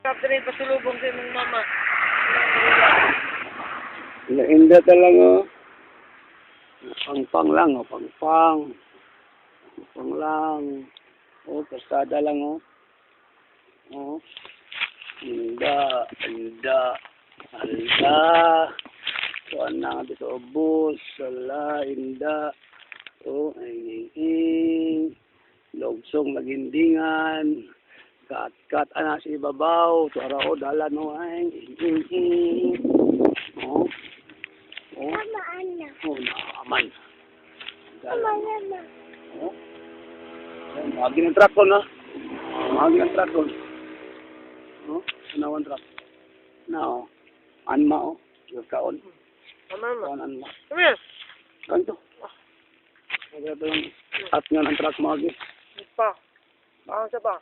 Kapta rin pasulubong sa imong mama. Inda talaga. Pang-pang lang, oh. Pang-pang. Pang lang. Oh, kasada lang, oh. Oh. Inda. Alda. Kuan na dito, bus. Sala, inda. Oh, ay. Logsong magindingan. Kat ana si babaw. Tuara o, dala no, ay. Oh. Oh. Tamaan na. Oh, naaman. Tamaan na. Oh. Magi ng truck ko, no? Magi ng truck ko. Oh, sanawan truck. Na, oh. Anma, oh. Kaon. Mama. Kaon, anma. Come here. Kanto. Maganda lang. At nga ng truck, magi. Pa. Baka sa pa.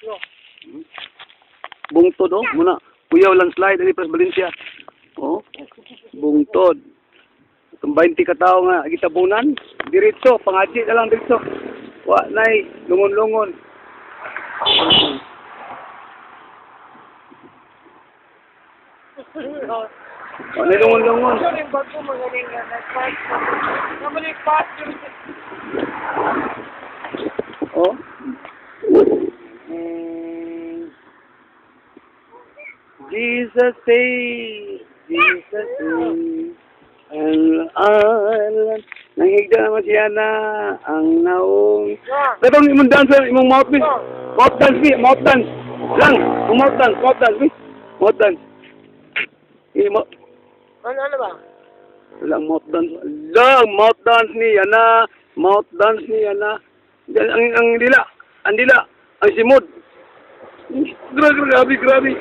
No. Bungtod, oh. Muna. Kuyaw landslide, ali pas Valencia. Oh. Bungtod. Itong 20 katao nga, gitabunan. Diretso, pangaji na lang diretso. Wa, nay, lungon-lungon. Wa, nay, lungon-lungon. Ito rin bago magaling nga. Nag-pass. Nabalik-pass. Oh. Jesus say, and I'll nangigda naman siya na ang naong. Datong imong dance, imong mouth piece. Mouth dance, mouth dance. Lang, mouth dance, mouth dance, mouth dance. Imo, Ano ba? lang mouth dance. Lang mouth dance niya na, mouth dance niya na. Ang dila, ang simod. Grabe.